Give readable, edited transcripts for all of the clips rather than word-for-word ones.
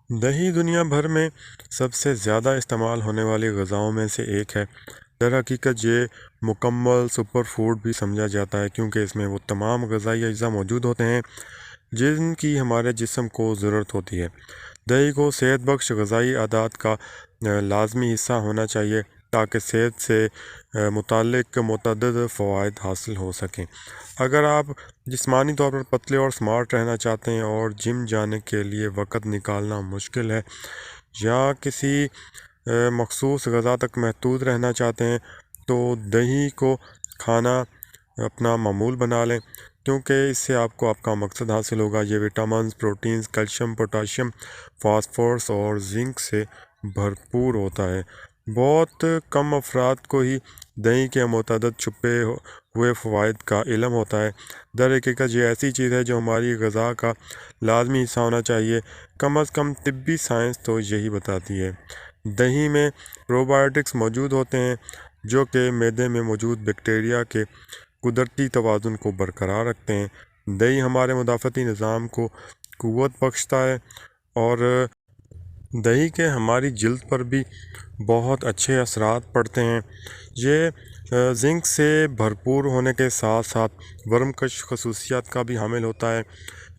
دہی دنیا بھر میں سب سے زیادہ استعمال ہونے والی غذاؤں میں سے ایک ہے۔ در حقیقت یہ مکمل سپر فوڈ بھی سمجھا جاتا ہے کیونکہ اس میں وہ تمام غذائی اجزاء موجود ہوتے ہیں جن کی ہمارے جسم کو ضرورت ہوتی ہے۔ دہی کو صحت بخش غذائی عادات کا لازمی حصہ ہونا چاہیے تاکہ صحت سے متعلق متعدد فوائد حاصل ہو سکیں۔ اگر آپ جسمانی طور پر پتلے اور سمارٹ رہنا چاہتے ہیں اور جم جانے کے لیے وقت نکالنا مشکل ہے یا کسی مخصوص غذا تک محدود رہنا چاہتے ہیں تو دہی کو کھانا اپنا معمول بنا لیں کیونکہ اس سے آپ کو آپ کا مقصد حاصل ہوگا۔ یہ vitamins, proteins, calcium, potassium, phosphorus اور زنک سے بھرپور ہوتا ہے۔ بہت کم افراد کو ہی دہی کے متعدد چھپے ہوئے فوائد کا علم ہوتا ہے۔ در حقیقت یہ ایسی چیز ہے جو ہماری غذا کا لازمی حصہ ہونا چاہیے، کم از کم طبی سائنس تو یہی بتاتی ہے۔ دہی میں پروبائیوٹکس موجود ہوتے ہیں جو کہ معدے میں موجود بیکٹیریا کے قدرتی توازن کو برقرار رکھتے ہیں۔ دہی ہمارے مدافعتی نظام کو قوت بخشتا ہے اور دہی کے ہماری جلد پر بھی بہت اچھے اثرات پڑتے ہیں۔ یہ زنک سے بھرپور ہونے کے ساتھ ساتھ ورم کش خصوصیات کا بھی حامل ہوتا ہے۔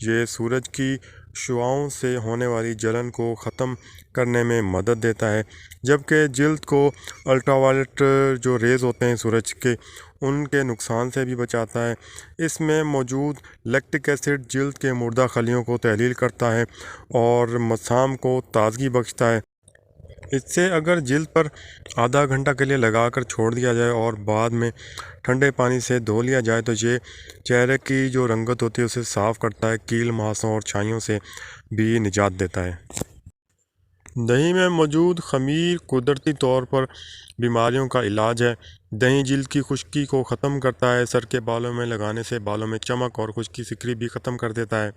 یہ سورج کی شعاؤں سے ہونے والی جلن کو ختم کرنے میں مدد دیتا ہے، جبکہ جلد کو الٹرا وائلٹ جو ریز ہوتے ہیں سورج کے، ان کے نقصان سے بھی بچاتا ہے۔ اس میں موجود لیکٹک ایسڈ جلد کے مردہ خلیوں کو تحلیل کرتا ہے اور مسام کو تازگی بخشتا ہے۔ اس سے اگر جلد پر آدھا گھنٹہ کے لیے لگا کر چھوڑ دیا جائے اور بعد میں ٹھنڈے پانی سے دھو لیا جائے تو یہ چہرے کی جو رنگت ہوتی ہے اسے صاف کرتا ہے، کیل، ماسوں اور چھائیوں سے بھی نجات دیتا ہے۔ دہی میں موجود خمیر قدرتی طور پر بیماریوں کا علاج ہے۔ دہی جلد کی خشکی کو ختم کرتا ہے۔ سر کے بالوں میں لگانے سے بالوں میں چمک اور خشکی سکری بھی ختم کر دیتا ہے۔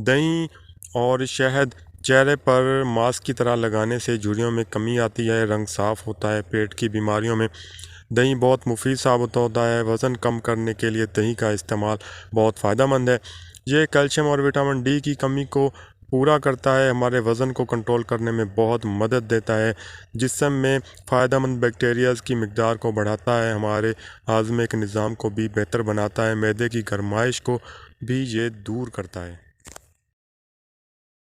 دہی اور شہد چہرے پر ماسک کی طرح لگانے سے جھریوں میں کمی آتی ہے، رنگ صاف ہوتا ہے۔ پیٹ کی بیماریوں میں دہی بہت مفید ثابت ہوتا ہے۔ وزن کم کرنے کے لیے دہی کا استعمال بہت فائدہ مند ہے۔ یہ کیلشیم اور وٹامن ڈی کی کمی کو پورا کرتا ہے، ہمارے وزن کو کنٹرول کرنے میں بہت مدد دیتا ہے، جسم میں فائدہ مند بیکٹیریاز کی مقدار کو بڑھاتا ہے، ہمارے ہاضمے کے نظام کو بھی بہتر بناتا ہے، معدے کی گرمائش کو بھی یہ دور کرتا ہے۔